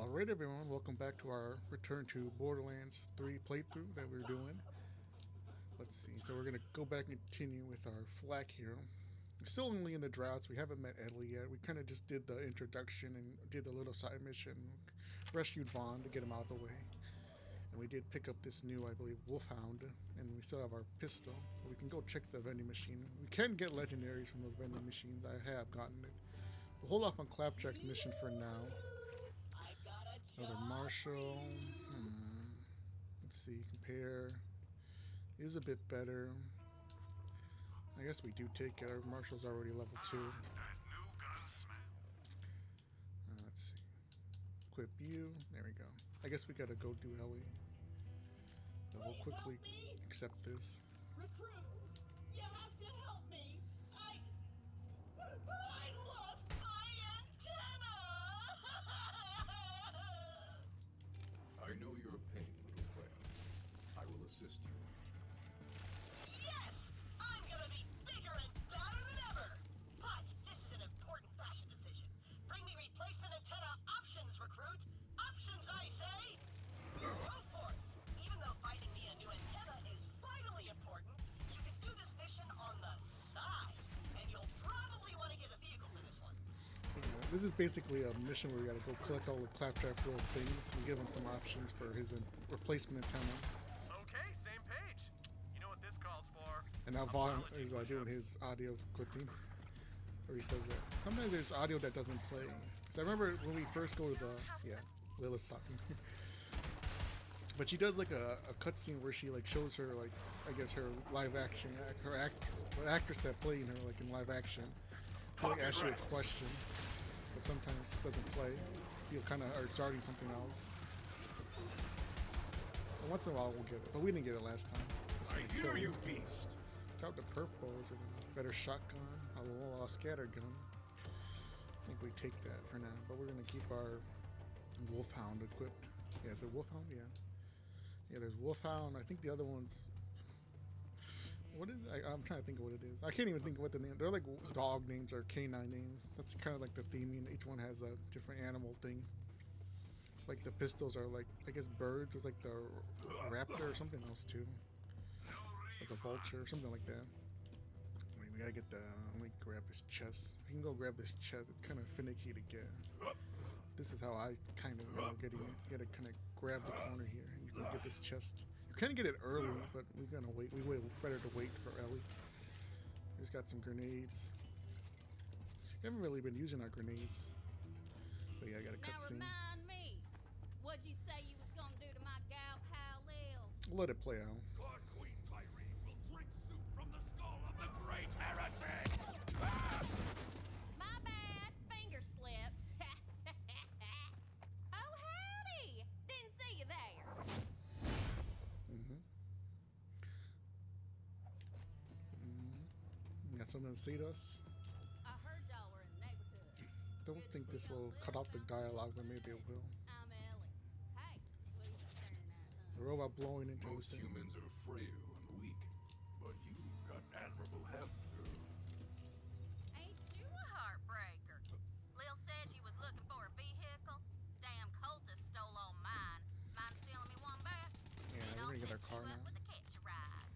Alright everyone, welcome back to our return to Borderlands 3 playthrough that we're doing. Let's see, so we're going to go back and continue with our flag hero. We're still only in the droughts, we haven't met Ellie yet. We kind of just did the introduction and did a little side mission. Rescued Vaughn to get him out of the way. And we did pick up this new, I believe, Wolfhound. And we still have our pistol. We can go check the vending machine. We can get legendaries from those vending machines. I have gotten it. We'll hold off on Clapjack's mission for now. Another Marshall. Let's see, compare. Is a bit better. I guess we do take it. Our Marshall's already level 2. Let's see. Equip you. There we go. I guess we gotta go do Ellie. So we'll quickly accept this. Recruit, you have to help me. I lost my antenna. I know your pain, little friend. I will assist you. Yes, I'm gonna be bigger and better than ever. But this is an important fashion decision. Bring me replacement antenna options, recruit. Options, I say. Go for it. Even though finding me a new antenna is vitally important, you can do this mission on the side, and you'll probably want to get a vehicle for this one. This is basically a mission where we gotta go collect all the Claptrap little things and give him some options for his replacement antenna. Okay, same page. You know what this calls for? And now Vaughn is doing his audio clipping, where he says that sometimes there's audio that doesn't play. So I remember when we first go to the Lilith's talking, but she does like a cutscene where she like shows her like I guess her live action the actress that played her like in live action. She'll like ask you a question, but sometimes it doesn't play. You kind of are starting something else. But once in a while we'll get it, but we didn't get it last time. I hear you, beast. Got the purple, is it a better shotgun, a little scatter gun. I think we take that for now, but we're gonna keep our Wolfhound equipped. Yeah, is it Wolfhound? Yeah. Yeah, there's Wolfhound. I think the other one's. What is it? I'm trying to think of what it is. I can't even think of what the name. They're like dog names or canine names. That's kind of like the theming. Each one has a different animal thing. Like the pistols are like I guess birds. There's like the raptor or something else too. Like a vulture or something like that. Wait, we gotta get the. Let me grab this chest. We can go grab this chest. It's kind of finicky to get. This is how I kind of getting it. You gotta kind of grab the corner here and you can get this chest. You can get it early, but we're gonna wait. We wait. Better to wait for Ellie. We just got some grenades. We haven't really been using our grenades. But yeah, I got a cutscene. Now remind me, what'd you say you was gonna do to my gal pal Lil? Let it play out. God Queen Tyree will drink soup from the skull of the great heretic! Ah! My bad, finger slipped. Oh howdy! Didn't see you there. Got something to say to us? I heard y'all were in the neighborhood. Don't think this will cut off the dialogue, but maybe it will. I'm Ellie. Hey, what are you staring at, The robot blowing into Most everything. humans are frail and weak, but you've got admirable heft, girl. Ain't you a heartbreaker? Lil said you was looking for a vehicle. Damn cultist stole all mine. Mind stealing me one back? Yeah, Then we're I'll gonna get our set car you up now. with a catch a ride.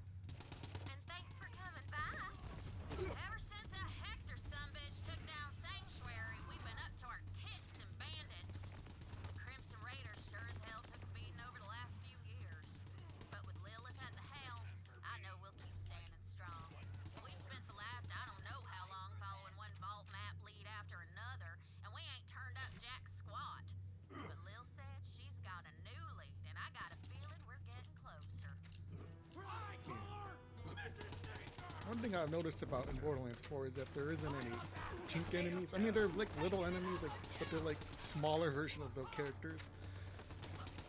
And thanks for coming by. Ever since that Hector sumbitch took down Sanctuary, we've been up to our tits in bandits. The Crimson Raiders sure as hell took a beating over the last few years. But with Lilith at the helm, I know we'll keep standing strong. We've spent the last I don't know how long following one vault map lead after another, and we ain't turned up jack squat. But Lil said she's got a new lead, and I got a feeling we're getting closer. One thing I've noticed about in Borderlands 4 is that there isn't any tink enemies. I mean, they're like little enemies, but they're like smaller version of the characters.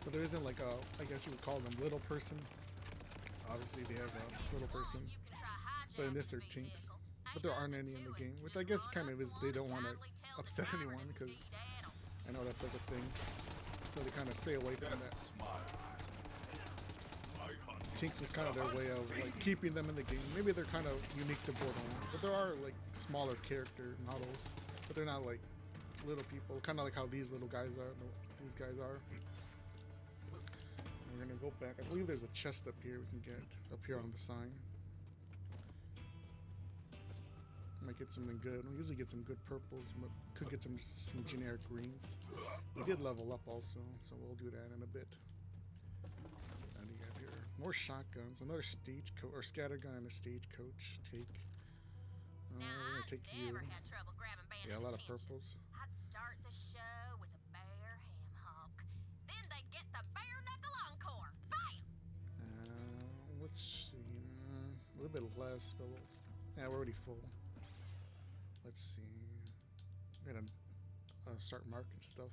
But there isn't like a, I guess you would call them little person. Obviously, they have a little person. But in this, they're tinks. But there aren't any in the game, which I guess kind of is they don't want to upset anyone because I know that's like a thing. So they kind of stay away from that. Smile. Tinks was kind of their way of like keeping them in the game. Maybe they're kind of unique to Borderlands, but there are like smaller character models, but they're not like little people, kind of like how these little guys are. These guys are. We're gonna go back. I believe there's a chest up here we can get up here on the sign. Might get something good. We usually get some good purples, but could get some generic greens. We did level up also, so we'll do that in a bit. What do you got here? More shotguns, another stagecoach or scattergun and a stagecoach. Take. Now, We're gonna take you. never had trouble grabbing bandit Yeah, a lot of attention. purples. I'd start the show with a bear ham hock. Then they'd get the bare knuckle encore. Bam! Let's see. A little bit less, but yeah, we're already full. Let's see. I'm gonna start marking stuff.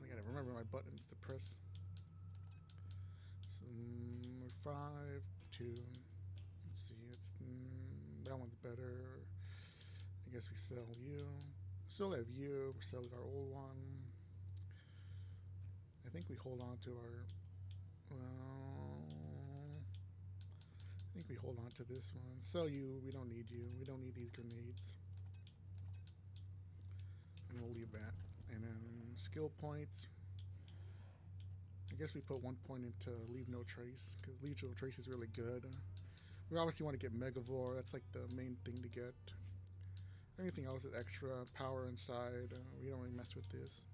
I gotta remember my buttons to press. So, 5, 2. Let's see. It's that one's better. I guess we sell you. Still have you. We sell our old one. I think we hold on to our. I think we hold on to this one. Sell you. We don't need you. We don't need these grenades. And we'll leave that. And then skill points. I guess we put 1 point into leave no trace, because leave no trace is really good. We obviously want to get Megavore. That's like the main thing to get. Anything else is extra. Power inside. We don't really mess with this.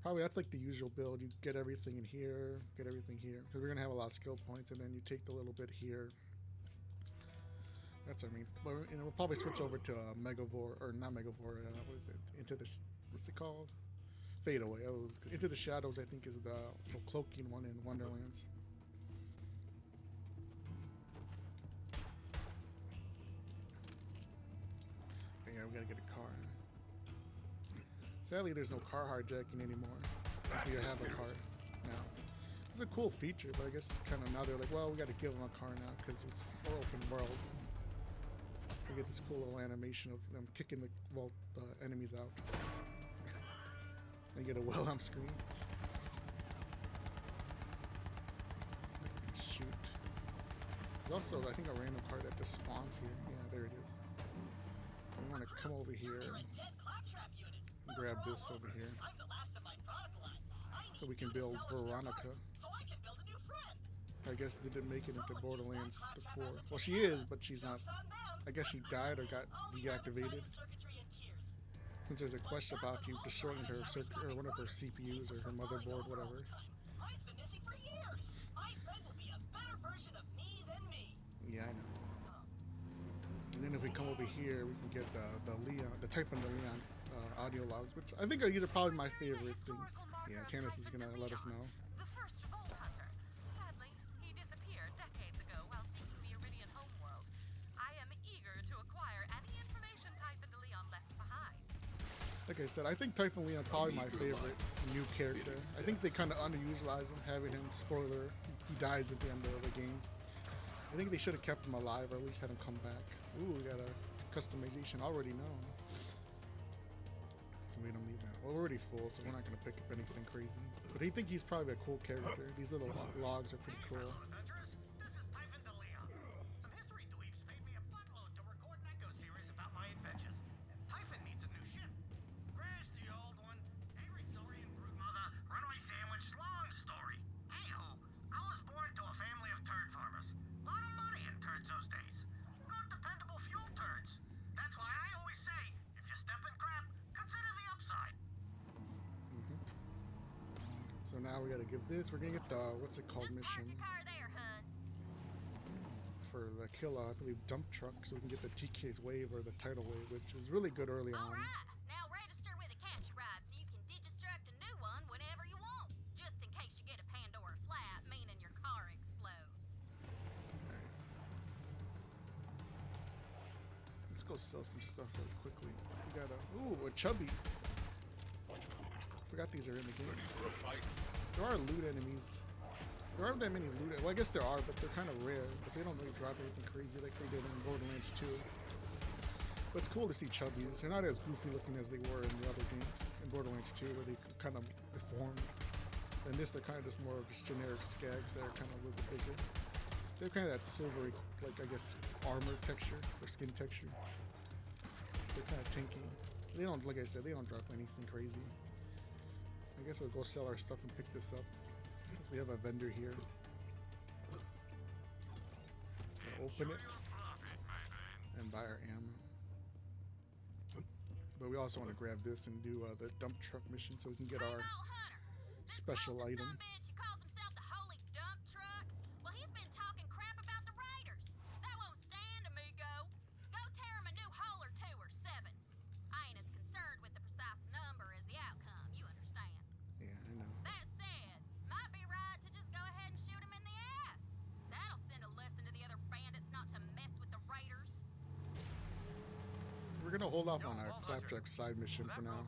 Probably that's like the usual build. You get everything in here, get everything here. Because we're going to have a lot of skill points, and then you take the little bit here. That's what I mean. But you know, we'll probably switch over to Megavore, or not Megavore, what is it? Into the, what's it called? Fadeaway. Oh, Into the Shadows, I think, is the cloaking one in Wonderlands. Yeah, we gotta get a car. Sadly, there's no car hijacking anymore. We have a car now. It's a cool feature, but I guess kind of now they're like, well, we gotta give them a car now because it's more open world. We get this cool little animation of them kicking the enemies out. They get a well on screen. Shoot. There's also, I think, a random card that just spawns here. Yeah, there it is. We want to come over here and grab this over here. So we can build Veronica. I guess they didn't make it into Borderlands before. Well, she is, but she's not. I guess she died or got deactivated. Since there's a quest about you destroying her circuit or one of her CPUs or her motherboard, whatever. Yeah, I know. And then if we come over here, we can get the Leon, the type of the Leon audio logs, which I think these are probably my favorite things. Yeah, Candace is gonna let us know. The first Vault Hunter. Sadly, he disappeared decades ago while seeking the Iridian homeworld. I am eager to acquire any information Typhon DeLeon left behind. Like I said, I think Typhon Leon probably my favorite new character. I think they kind of underutilize him, having him, spoiler, he dies at the end of the game. I think they should have kept him alive or at least had him come back. Ooh, we got a customization already known. So we don't need that. Well, we're already full, so we're not going to pick up anything crazy. But I think he's probably a cool character. These little logs are pretty cool. Adventurers, this is Typhon DeLeon. Some history dweebs paid me a buttload to record an echo series about my adventures. And Typhon needs a new ship. Crash the old one. Angry Saurian broodmother. Runaway sandwich. Long story. Anywho, I was born to a family of turd farmers. Lot of money in turds those days. Good dependable fuel turds. That's why I always say, if you step in crap, consider the upside. So now we got to give this. We're going to get the, what's it called, Just park mission your car there, hun. for the kill, I believe, dump truck, so we can get the TK's wave or the tidal wave, which is really good early on. Alright, now register with a catch ride so you can digistruct a new one whenever you want. Just in case you get a Pandora flat, meaning your car explodes. Let's go sell some stuff really quickly. We got a, ooh, a chubby. Forgot these are in the game. There are loot enemies. There aren't that many loot. Well, I guess there are, but they're kind of rare. But they don't really drop anything crazy like they did in Borderlands 2. But it's cool to see chubbies. They're not as goofy looking as they were in the other games. In Borderlands 2, where they kind of deformed. In this, they're kind of just more of just generic skags that are kind of a little bit bigger. They're kind of that silvery, like I guess, armor texture or skin texture. they're kind of tanky. They don't, like I said, they don't drop anything crazy. I guess we'll go sell our stuff and pick this up. Since we have a vendor here. We'll open it and buy our ammo. But we also want to grab this and do the dump truck mission so we can get our special item. He calls himself the Holy Dump Truck. Well, he's been talking crap about the Raiders. That won't stand, amigo. Go tear him a new hole or 2 or 7. I ain't as concerned with the precise number as the outcome, you understand. Yeah, I know. That said, might be right to just go ahead and shoot him in the ass. That'll send a lesson to the other bandits not to mess with the Raiders. We're gonna hold off on our Claptrap side mission for now,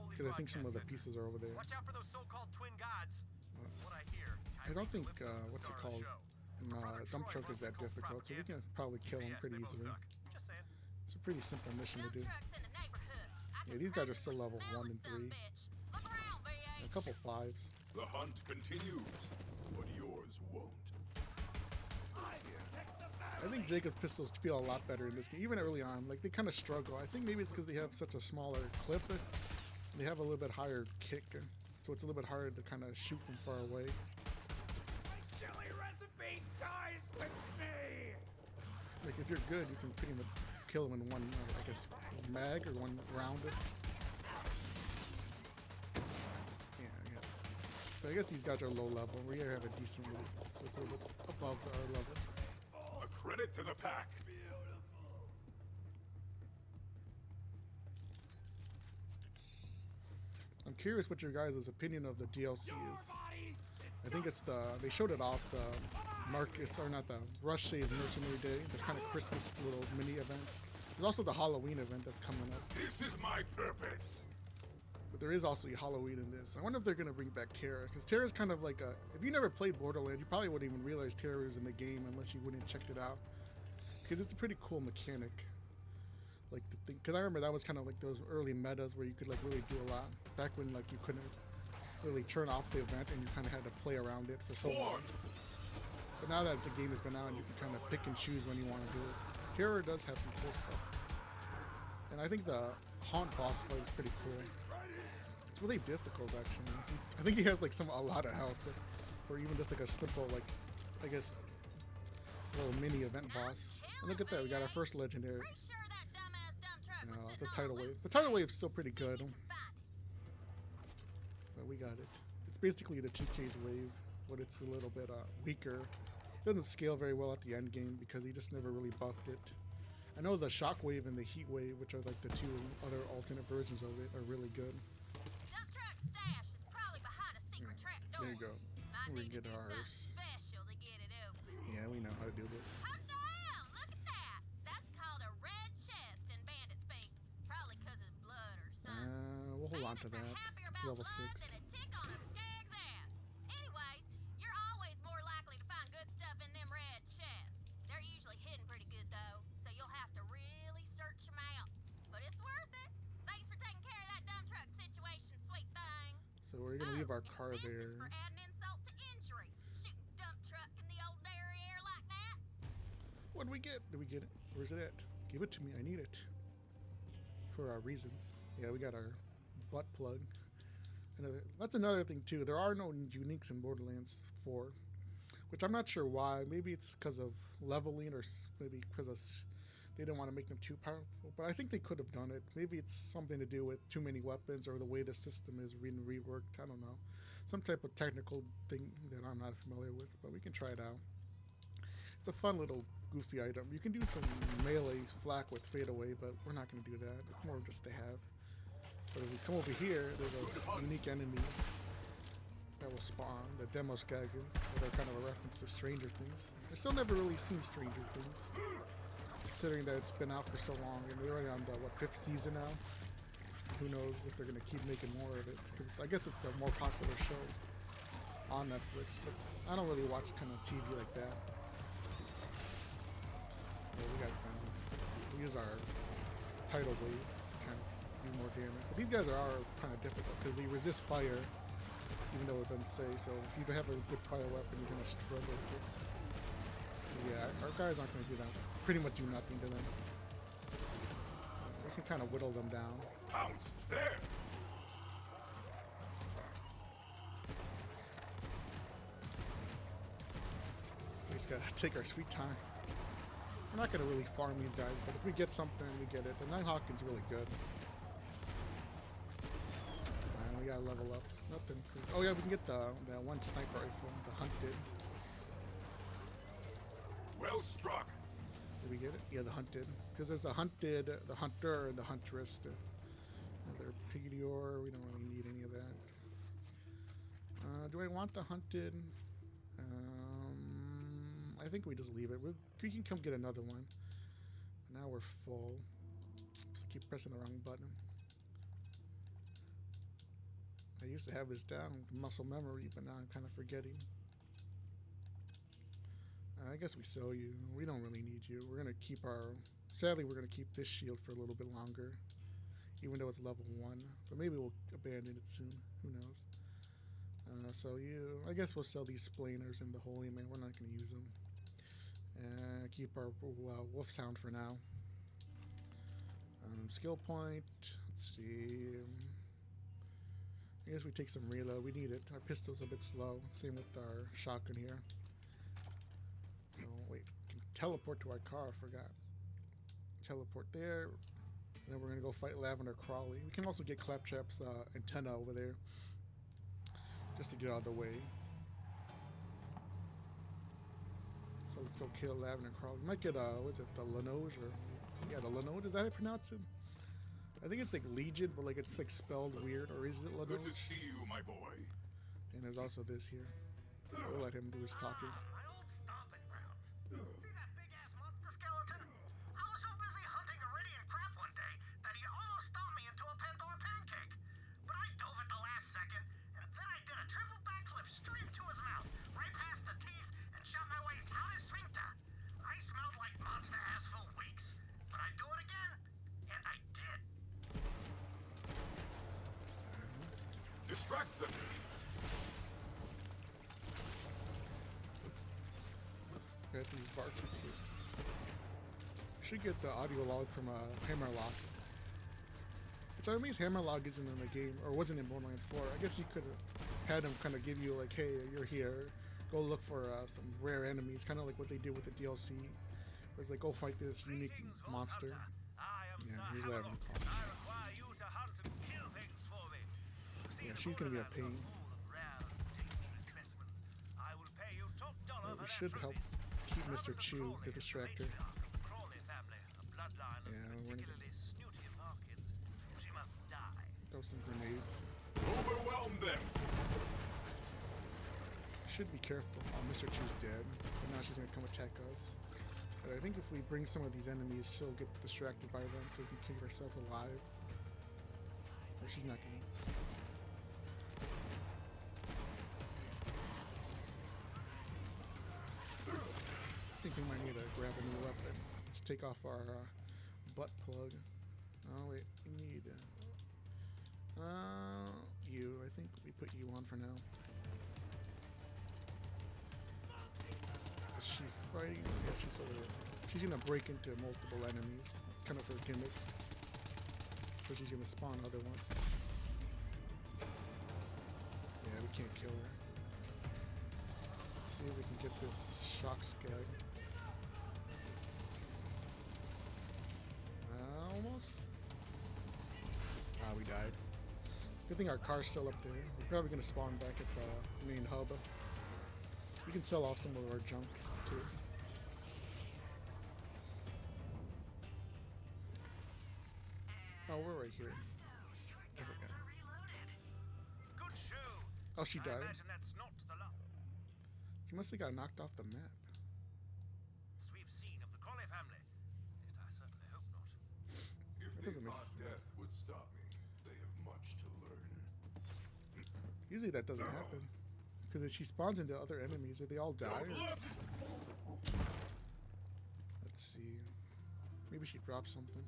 because I think some of the pieces are over there. Watch out for those so-called twin gods. What I hear. I don't think what's it called? Dump truck is that difficult, so we can probably kill him pretty easily. Just saying. It's a pretty simple mission to Dump do. trucks in the neighborhood. Yeah, these guys are still level 1 and 3. Look around, BA. A couple 5s. The hunt continues, but yours won't. I think Jacob's pistols feel a lot better in this game, even early on. Like, they kind of struggle. I think maybe it's because they have such a smaller clip. They have a little bit higher kick, so it's a little bit harder to kind of shoot from far away. My chili recipe dies with me! Like, if you're good, you can pretty much kill them in one, I guess, mag or one round. Yeah. But I guess these guys are low level. We have a decent loot, so it's a little bit above our level. A credit to the pack. I'm curious what your guys' opinion of the DLC is. I think it's they showed it off the Rush Save Mercenary Day, the kind of Christmas little mini event. There's also the Halloween event that's coming up. This is my purpose. But there is also Halloween in this. I wonder if they're going to bring back Terra, because Terra is kind of like a... If you never played Borderlands, you probably wouldn't even realize Terra is in the game unless you went and checked it out. Because it's a pretty cool mechanic. Like, because I remember that was kind of like those early metas where you could like really do a lot. Back when like you couldn't really turn off the event and you kind of had to play around it for so long. But now that the game has been out, you can kind of pick and choose when you want to do it. Terra does have some cool stuff. And I think the Haunt boss fight is pretty cool. It's really difficult actually. I think he has like a lot of health for even just like a simple like, I guess, little mini event boss. And look at that, we got our first legendary. Pretty sure that dumbass dump truck was The sitting tidal on a wave. loose The tidal switch. wave's still pretty good, You can find it. but we got it. It's basically the TK's wave, but it's a little bit weaker. It doesn't scale very well at the end game because he just never really buffed it. I know the shock wave and the heat wave, which are like the 2 other alternate versions of it, are really good. Dump truck stash is probably behind a secret trap door. There you go. Might We need to get do ours. something special to get it open. Yeah, we know how to do this. Oh damn! Look at that. That's called a red chest in bandit speak. Probably 'cause of blood or something. We'll hold on to Bandits are that. happier It's about level blood 6. than a tick on a skag's ass. Anyways, you're always more likely to find good stuff in them red chests. They're usually hidden pretty good though, so you'll have to really search them out. But it's worth it. Thanks for taking care of that dump truck situation, sweet thing. So we're gonna leave our and car this is there. for adding insult to injury. Shooting dump truck in the old derriere like that. What do we get? Did we get it? Where's it at? Give it to me. I need it. For our reasons. Yeah, we got our butt plug. That's another thing too. There are no uniques in Borderlands 4, which I'm not sure why. Maybe it's because of leveling, or maybe because they didn't want to make them too powerful. But I think they could have done it. Maybe it's something to do with too many weapons or the way the system is reworked. I don't know. Some type of technical thing that I'm not familiar with, but we can try it out. It's a fun little goofy item. You can do some melee flak with fadeaway, but we're not going to do that. It's more just to have. But if we come over here, there's a unique enemy that will spawn, the Demo Skaggins, that are kind of a reference to Stranger Things. I still never really seen Stranger Things, considering that it's been out for so long, and they're already on the, 5th season now? Who knows if they're going to keep making more of it, because I guess it's the more popular show on Netflix, but I don't really watch kind of TV like that. So we got we use our tidal wave to kind of do more damage. But these guys are kind of difficult because they resist fire, even though it doesn't say. So if you don't have a good fire weapon, you're gonna struggle with it. Yeah, our guys aren't gonna do that. Pretty much do nothing to them. We can can kind of whittle them down. Pounce there. We just gotta take our sweet time. We're not gonna really farm these guys, but if we get something, we get it. The Nighthawk is really good. And we gotta level up. Nothing. Oh yeah, we can get the that one sniper rifle, the hunted. Well struck. Did we get it? Yeah, the hunted. Because there's the hunted, the hunter, and the huntress. Another pigdior. We don't really need any of that. Do I want the hunted? I think we just leave it. We can come get another one. But now we're full. So keep pressing the wrong button. I used to have this down with muscle memory, but now I'm kind of forgetting. I guess we sell you. We don't really need you. We're gonna keep our. Sadly, we're gonna keep this shield for a little bit longer, even though it's level 1. But maybe we'll abandon it soon. Who knows? So you. I guess we'll sell these splaners and the holy man. We're not gonna use them. Keep our wolf sound for now. Skill point. Let's see. I guess we take some reload. We need it. Our pistol's a bit slow. Same with our shotgun here. No, wait. We can teleport to our car. I forgot. Teleport there. And then we're gonna go fight Lavender Crawley. We can also get Claptrap's antenna over there, just to get out of the way. So let's go kill Lavender Crawley. We might get what's it? The Lenoge or yeah, the Lenoge. Is that how you pronounce it? I think it's like Legion, but like it's like spelled weird. Or is it Lenoge? Good to see you, my boy. And there's also this here. So we'll let him do his talking. My old stomping grounds. See that big-ass monster skeleton? I was so busy hunting iridium crap one day that he almost stomped me into a Pandora pancake. But I dove at the last second, and then I did a triple backflip straight to his mouth, right past the teeth, and shot my way out his sphincter. I smelled like monster ass for weeks. But I'd do it again, and I did. Distract them. Got these barcodes here. Should get the audio log from Hammerlock. It's amazing Hammerlock isn't in the game, or wasn't in Borderlands 4. I guess you could have had him kind of give you like, hey, you're here. Go look for some rare enemies, kind of like what they did with the DLC. It was like, go fight this unique monster. Yeah, here's Lavender Crawley. I require you to hunt and kill things for me. Yeah, she's gonna be a pain. We should help keep Mr. Chew, the distractor. Yeah, we're gonna throw some grenades. Overwhelm them. Should be careful. Oh, Mr. Chew's dead. But now she's gonna come attack us. But I think if we bring some of these enemies, she'll get distracted by them so we can keep ourselves alive. Or she's not gonna. I think we might need to grab a new weapon. Let's take off our butt plug. Oh wait, we need you. I think we put you on for now. Is she fighting? Yeah, she's over there. She's gonna break into multiple enemies. It's kind of her gimmick. So she's gonna spawn other ones. Yeah, we can't kill her. Let's see if we can get this shock skag. Almost. Ah, we died. Good thing our car's still up there. We're probably gonna spawn back at the main hub. We can sell off some of our junk too. Oh, we're right here. I forgot. Good show. Oh, she I died. imagine that's not the last She must have got knocked off the map. we've seen of the Crawley family. At least I certainly hope not. If That they doesn't make thought sense. death would stop me, they have much to learn. Usually that doesn't happen. Because if she spawns into other enemies, do they all die? Don't Or? look. Let's see. Maybe she dropped something.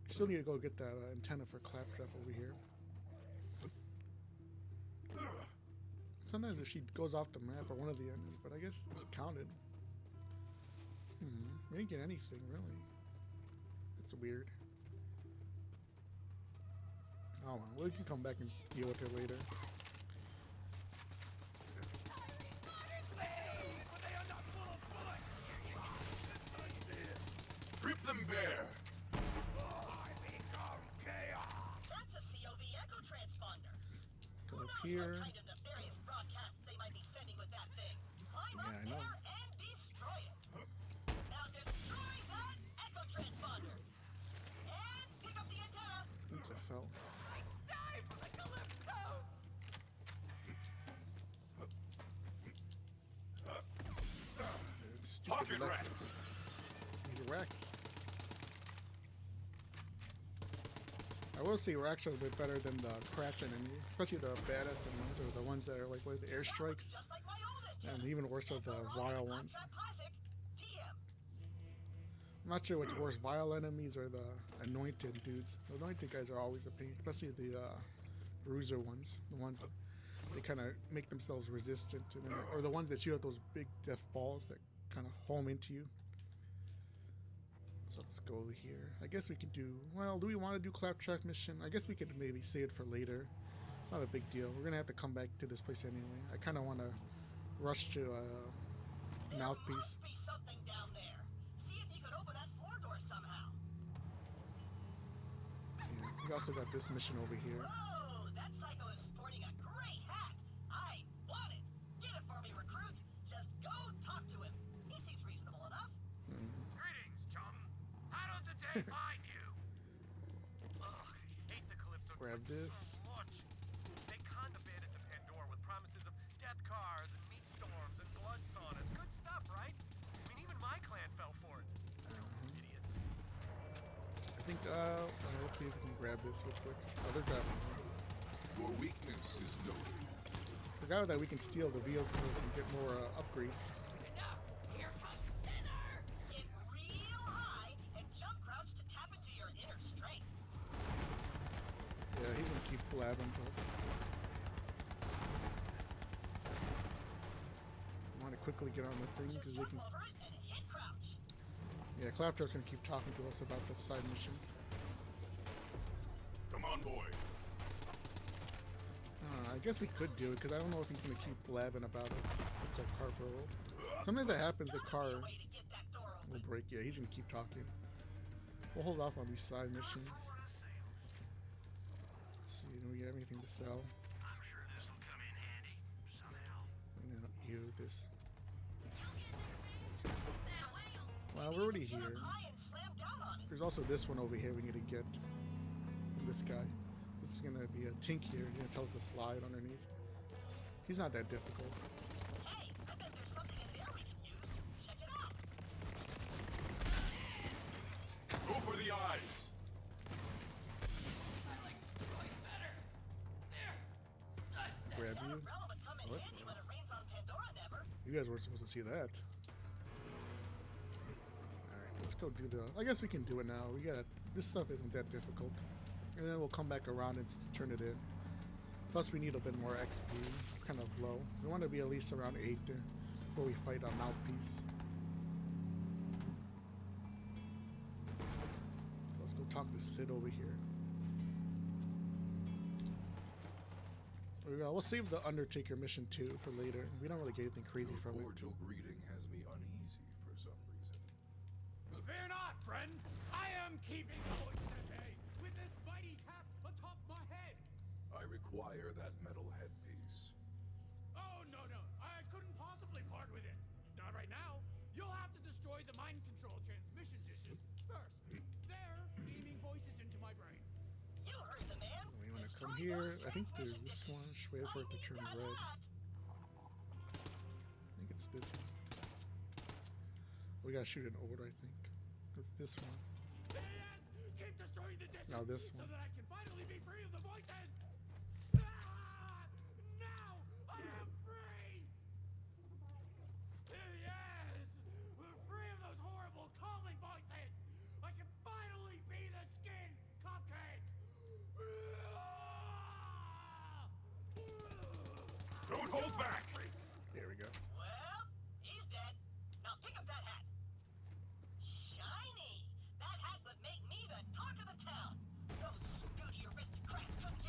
Still need to go get that antenna for Claptrap over here. Sometimes if she goes off the map or one of the enemies, but I guess it counted. We didn't get anything really. It's weird. Oh, well, we can come back and deal with it later. Strip them bare. That's a COV echo transponder. Go Who up knows here. what kind of nefarious broadcasts they might be sending with that thing? Climb Yeah, up I know. there and destroy it. Now destroy that echo transponder. And pick up the antenna. Oops, I fell. Die for the Calypsos! It's stupid Pocket electric. rats. These racks. I will say racks are a bit better than the crash enemy, especially the badass ones or the ones that are like with the airstrikes, Just like my old antenna. and even worse are the vile ones. That classic TM. I'm not sure what's worse, vile enemies or the anointed dudes. The anointed guys are always a pain, especially the bruiser ones, the ones that they kind of make themselves resistant to them, or the ones that shoot out those big death balls that kind of home into you. So let's go over here. I guess we could do, well, do we want to do Claptrap mission? I guess we could maybe save it for later. It's not a big deal. We're going to have to come back to this place anyway. I kind of want to rush to There Mouthpiece. must be something down there. See if you could open that floor door somehow. Yeah. We also got this mission over here. Whoa, that psycho is sporting a great hat. I want it. Get it for me, recruit. Just go talk to him. He seems reasonable enough. Greetings, chum. How does the day find you? Ugh, I hate the Calypso Grab creatures this. so much. They conned the bandits in Pandora with promises of death cars and meat storms and blood saunas. Good stuff, right? I mean, even my clan fell for it. Idiots. I think, let's see if we can grab this real quick. Oh, they're grabbing it. Your weakness is noted. Forgot that we can steal the vehicles and get more upgrades. Enough! Here comes dinner! Get real high and jump crouch to tap into your inner strength. Yeah, he's gonna keep blabbing to us. I want to quickly get on the thing Just because we jump can. over it and hit crouch. Yeah, Claptrap's gonna keep talking to us about the side mission. Come on, boy. I guess we could do it because I don't know if he's gonna keep blabbing about it. It's our car roll. Sometimes that happens. The car Way to get that door open. will break. Yeah, he's gonna keep talking. We'll hold off on these side missions. Let's see, do we have anything to sell? I'm sure this will come in handy somehow. No, you this. Now, whale! Well, we're already Get here. up high and slam down on it. There's also this one over here we need to get. This guy. This is gonna be a tink here. He's gonna tell us to slide underneath. He's not that difficult. Hey, I bet there's something in there we can use. Check it out. Go for the eyes. I like this voice better. There! I said Grab That you. umbrella would come in What? handy when it rains on Pandora, never. You guys weren't supposed to see that. Alright, let's go do the. I guess we can do it now. We got this stuff isn't that difficult. And then we'll come back around and turn it in. Plus we need a bit more XP. Kind of low. We want to be at least around 8 before we fight a Mouthpiece. Let's go talk to Sid over here. We'll save the Undertaker mission too for later. We don't really get anything crazy Your from it. cordial greeting has me uneasy for some reason. Fear not, friend. I am keeping the voices at bay with this mighty cap atop my head. I require that metal headpiece. Oh, no. I couldn't possibly part with it. Not right now. You'll have to destroy the mind control transmission dishes first. They're beaming voices into my brain. You heard the man. We want to Destroy come here. those I think there's transmission this dishes. one. Just wait for it to turn Got red. that. I think it's this one. We gotta shoot an order, I think. It's this one. Yes! Keep destroying the dishes No, this so one. that I can finally be free of the voices. Ah! Now I am free! Yes! We're free of those horrible calling voices! I can finally be the skin cupcake! Don't hold back. There we go. Well, he's dead. Now pick up that hat. Shiny. That hat would make me the talk of the town. Those snooty aristocrats couldn't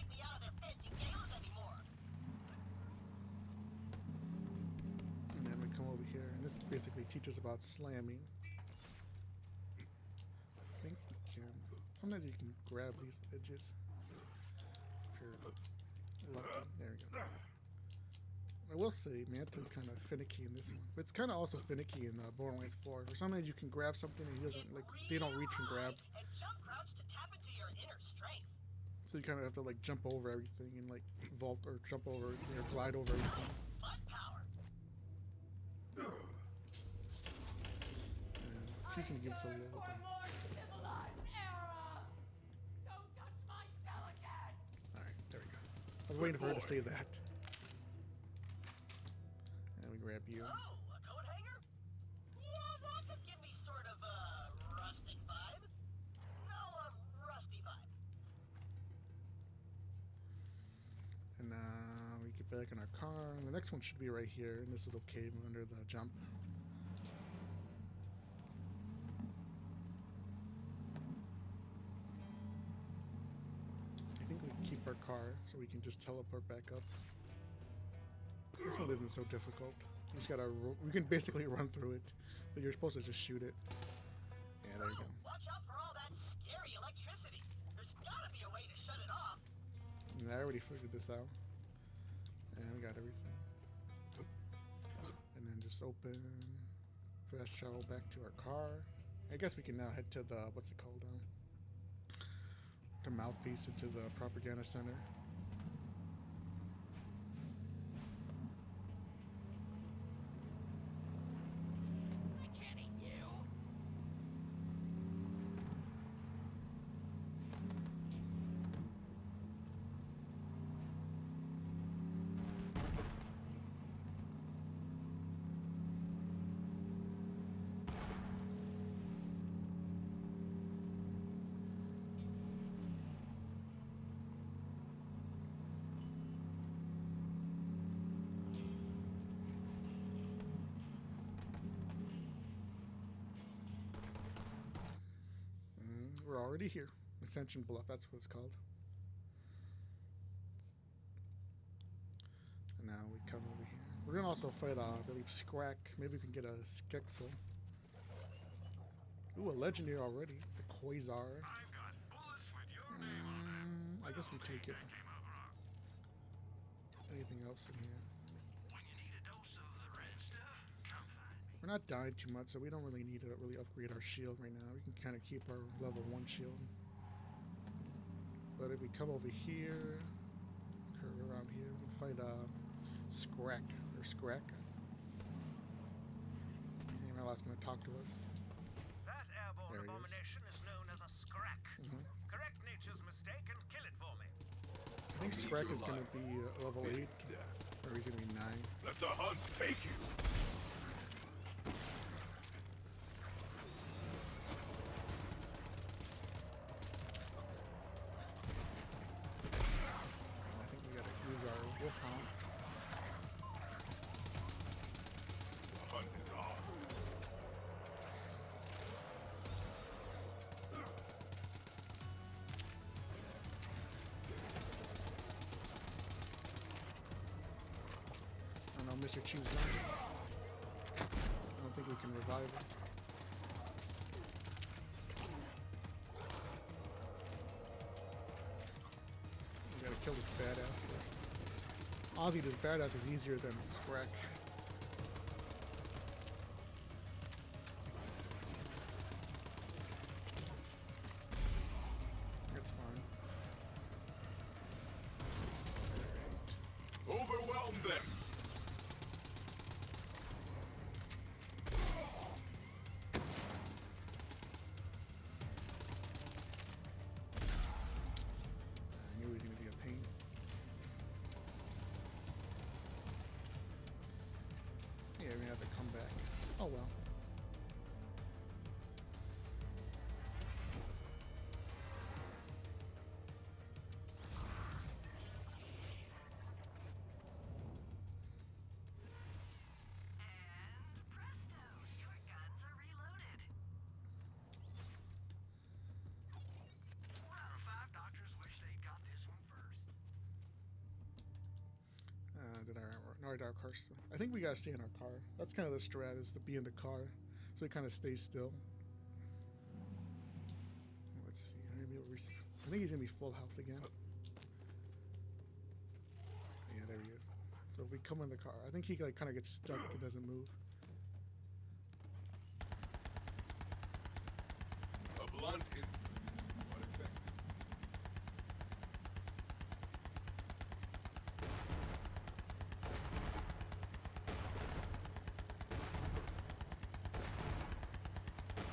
basically teaches about slamming. I think we can. Sometimes you can grab these edges. If you're lucky. There we go. I will say, Manta's kind of finicky in this one. But it's kind of also finicky in Borderlands 4. Or sometimes you can grab something and he doesn't, like, they don't reach and grab. And jump crouch to tap into your inner strength. So you kind of have to, like, jump over everything and, like, vault or jump over everything or glide over everything. Butt power. And she's going to give us a little bit. more civilized era. Don't touch my delicates. Alright, there we go. I was waiting for her to say that. And we grab you. Oh, a coat hanger? Yeah, that could give me sort of a rustic vibe. No, a rusty vibe. And we get back in our car. And the next one should be right here in this little cave under the jump. I think we can keep our car so we can just teleport back up. This one isn't so difficult. You just gotta. We can basically run through it, but you're supposed to just shoot it. Yeah, there you go. Watch out for all that scary electricity. There's gotta be a way to shut it off. And I already figured this out. And we got everything. And then just open, fast travel back to our car. I guess we can now head to the, what's it called? The Mouthpiece, into the propaganda center. I can't eat you. We're already here. Ascension Bluff, that's what it's called. And now we come over here. We're gonna also fight, I believe, Scrack. Maybe we can get a Skexel. Ooh, a legendary already. The Quasar. I've got bullets with your name on I guess we take it. Anything else in here? When you need a dose of the red stuff, come find me. We're not dying too much, so we don't really need to really upgrade our shield right now. We can kind of keep our level 1 shield. But if we come over here, curve around here, we can fight Scrack or Scrack. Anyone else gonna talk to us? That airborne There he is. abomination is known as a scrack. Correct nature's mistake and kill it for me. I think Scrack is gonna be level 8, or he's gonna be 9. Let the hunt take you. I think we gotta use our Wolfhound. The hunt is on. I know Mr. Chu's running. I don't think we can revive him. We gotta kill this badass first. Honestly, this badass is easier than Scrack. It's fine. Overwhelm them. I knew he was gonna be a pain. Yeah, we're gonna have to come back. Oh well. our car still. I think we gotta stay in our car. That's kind of the strat, is to be in the car, so we kind of stay still. Let's see. Maybe I think he's gonna be full health again. Yeah, there he is. So if we come in the car, I think he like kind of gets stuck. It doesn't move. A blunt instrument. What effect?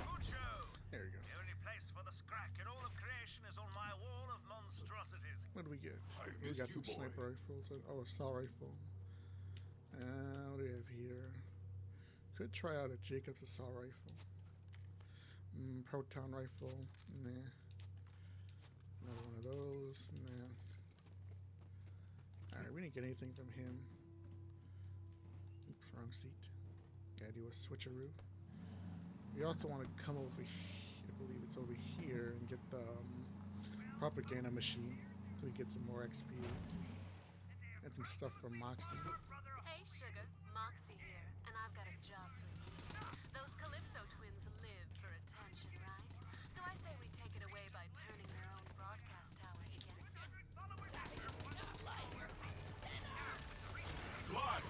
Mucho! There we go. The only place for the scrack in all of creation is on my wall of monstrosities. What do we get? I We missed got you, some boy. sniper rifles. Oh, assault rifle. What do we have here? Could try out a Jacob's assault rifle. Proton rifle. Nah. Another one of those. Nah. Alright, we didn't get anything from him. Oops, wrong seat. Gotta do a switcheroo. We also want to come over here. I believe it's over here and get the propaganda machine so we get some more XP. And some stuff from Moxie. Hey, Sugar. Moxie here, and I've got a job for you. Those Calypso twins live for attention, right? So I say we take it away by turning their own broadcast towers against them. Blood!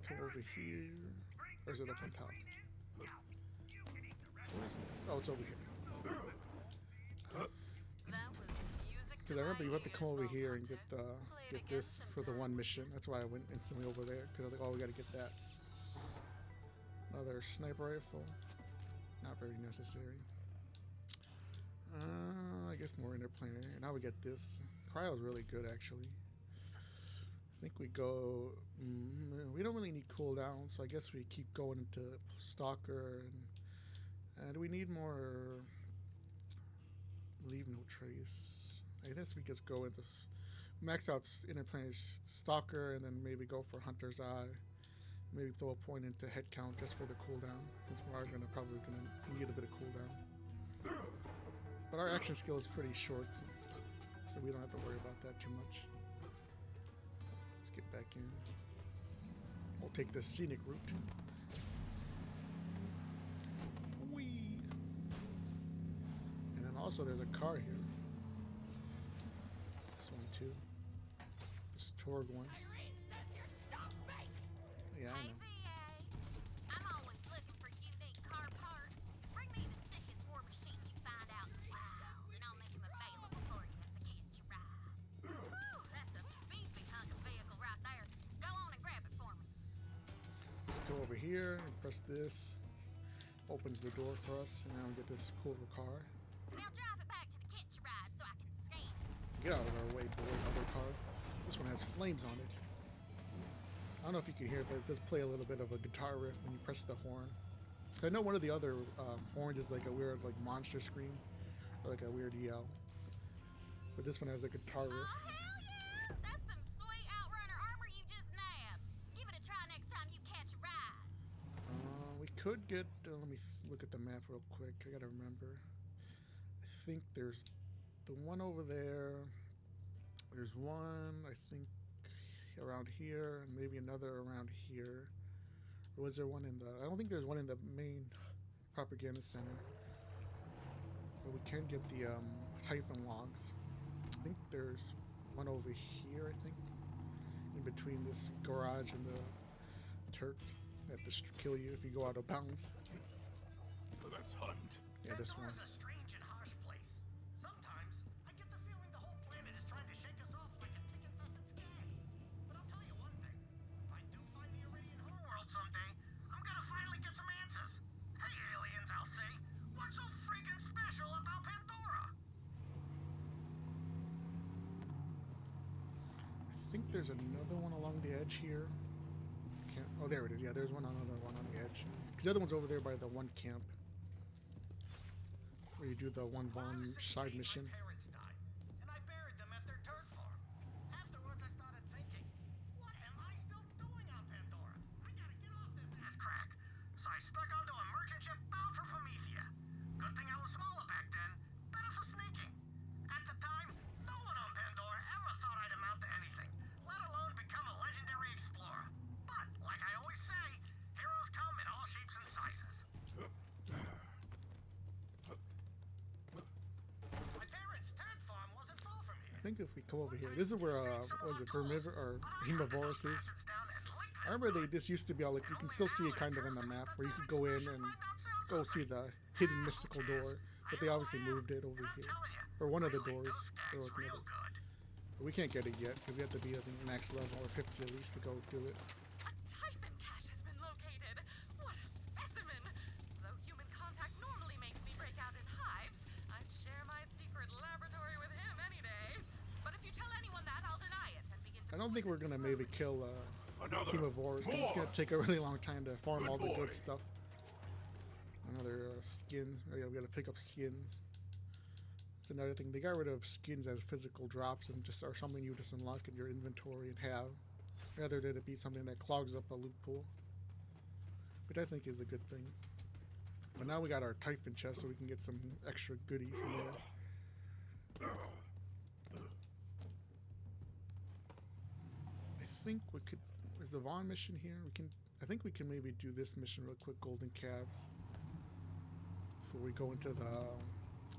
Come over here. Or is it up on top? Where is it? Oh, it's over here. That was music to Because I remember my you have to ears, come over Vault here and Hunter. get Play it get this again for the one sometime. mission. That's why I went instantly over there. Because I was like, oh, we got to get that. Another sniper rifle. Not very necessary. I guess more interplanetary. Now we get this. Cryo's really good, actually. I think we go. We don't really need cooldown, so I guess we keep going into Stalker. And we need more. Leave no trace. I guess we just go into max out interplanetary Stalker, and then maybe go for Hunter's Eye. Maybe throw a point into head count just for the cooldown. Since we are probably gonna need a bit of cooldown. But our action skill is pretty short, so we don't have to worry about that too much. Let's get back in. We'll take the scenic route. Whee! And then also there's a car here. This one too. This Torg one. Yeah, I Hey, know. VH. I'm always looking for unique car parts. Bring me the sickest war machines you find out in the wild, and I'll make them available for you at the Catch a Ride. Whew, that's a beefy hunk of vehicle right there. Go on and grab it for me. Let's go over here and press this. Opens the door for us, and now we get this cool car. Now drive it back to the Catch a Ride so I can scan it. Get out of our way, boy, other car. This one has flames on it. I don't know if you can hear it, but it does play a little bit of a guitar riff when you press the horn. I know one of the other horns is like a weird like monster scream, or like a weird yell. But this one has a guitar Oh, riff. hell yeah! That's some sweet Outrunner armor you just nabbed. Give it a try next time you catch a ride. We could get. Let me look at the map real quick. I gotta remember. I think there's the one over there. There's one, I think, around here, and maybe another around here. Or was there one in the? I don't think there's one in the main propaganda center. But we can get the Typhon logs. I think there's one over here. I think in between this garage and the Turks that kill you if you go out of bounds. Let's hunt. Yeah, this one. Pandora's a strange and harsh place. Sometimes I get the feeling the whole planet is trying to shake us off like a tick-infested scab. But I'll tell you one thing. If I do find the Iridian homeworld someday, I'm gonna finally get some answers. Hey, aliens, I'll say. What's so freaking special about Pandora? I think there's another one along the edge here. Can't, oh, there it is. Yeah, there's another one on the edge. Because the other one's over there by the one camp. Where you do the one Vaughn side mission. My parents died, and I buried them at their dirt farm. Afterwards, think if we come over here, this is where what is it, Vermivor or Hemovorus is. I remember this used to be all like you can still see it kind of on the map where you could go in and go see the hidden mystical door, but they obviously moved it over here, or one of the doors. Or like another. But we can't get it yet because we have to be at the max level or 50 at least to go do it. A Typhon cache has been located. What a specimen! Though human contact normally makes me break out in hives, I'd share my secret laboratory with him any day. But if you tell anyone that, I'll deny it and begin to. I don't think we're gonna maybe kill Hemovorus. It's gonna take a really long time to farm all the good stuff. Another skin. Oh yeah, we gotta pick up skins. That's another thing. They got rid of skins as physical drops and just are something you just unlock in your inventory and have, rather than it be something that clogs up a loot pool, which I think is a good thing. But now we got our Typhon chest, so we can get some extra goodies from there. I think we could. Is the Vaughn mission here? We can. I think we can maybe do this mission real quick. Golden calves. Before we go into the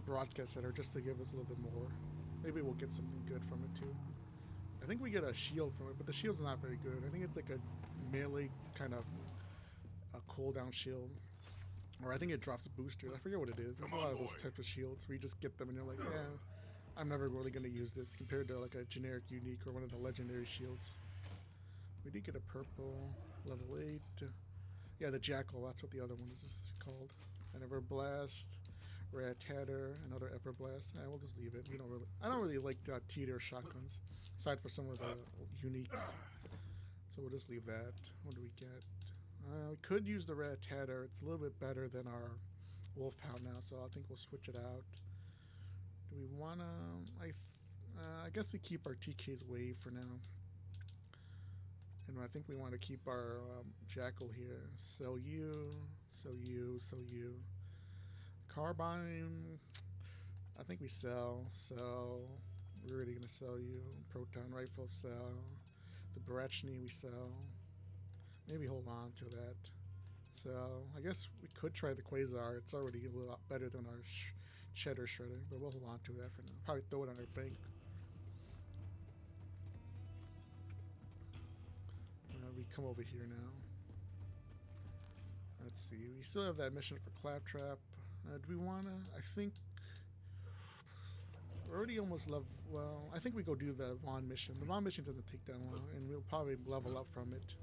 broadcast center, just to give us a little bit more. Maybe we'll get something good from it too. I think we get a shield from it, but the shield's not very good. I think it's like a melee kind of a cooldown shield, or I think it drops a booster. I forget what it is. There's a lot of those types of shields where you just get them and you're like, yeah, I'm never really going to use this compared to like a generic unique or one of the legendary shields. We did get a purple, level 8. Yeah, the Jackal, that's what the other one is called. An Everblast, Rat Hatter, another Everblast. We'll just leave it. I don't really like T-tier shotguns, aside for some of the uniques. So we'll just leave that. What do we get? We could use the Rat Hatter. It's a little bit better than our Wolfhound now, so I think we'll switch it out. Do we want to... I guess we keep our TK's Wave for now. And I think we want to keep our Jackal here. Sell you, sell you, sell you. Carbine, I think we sell. We're really going to sell you. Proton Rifle, sell. The Barachny, we sell. Maybe hold on to that. So, I guess we could try the Quasar. It's already a lot better than our Cheddar Shredder, but we'll hold on to that for now. Probably throw it on our bank. We come over here now. Let's see. We still have that mission for Claptrap. Do we wanna? I think we're already almost level. Well, I think we go do the Vaughn mission. The Vaughn mission doesn't take that long, and we'll probably level up from it.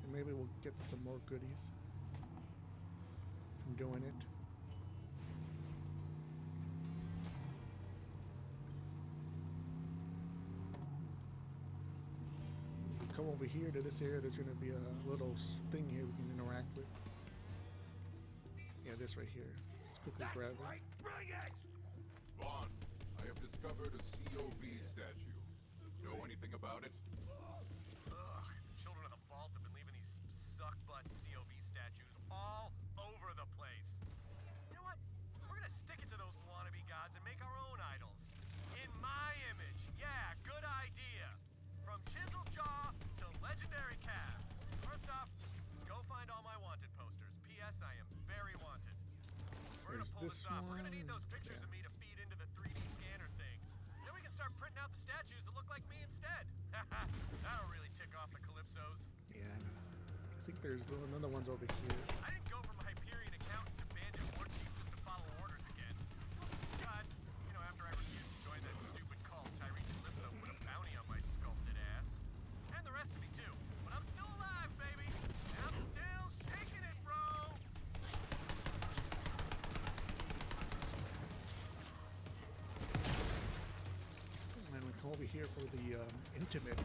And maybe we'll get some more goodies from doing it. Come over here to this area. There's going to be a little thing here we can interact with. Yeah, this right here. Let's quickly grab it. Right, bring it! Vaughn, I have discovered a COV statue. Know anything about it? Ugh, children of the vault have been leaving these suck-butt COV statues all over the place. You know what? We're gonna stick it to those wannabe gods and make our own idols. In my image. Yeah, good idea. From chiseled jaw to legendary calves. First off, go find all my wanted posters. P.S. I am very wanted. We're gonna pull this off. We're gonna need those pictures of me to feed into the 3D scanner thing. Then we can start printing out the statues that look like me instead. That'll really tick off the Calypsos. Yeah. I think there's another one's over here. I didn't go from a Hyperion accountant to bandit war chief just to follow orders again. God, after I refused to join that stupid cult, Tyreek Calypso put a bounty on my sculpted ass. And the rest of me too. But I'm still alive, baby. And I'm still shaking it, bro. And we come over here for the intimate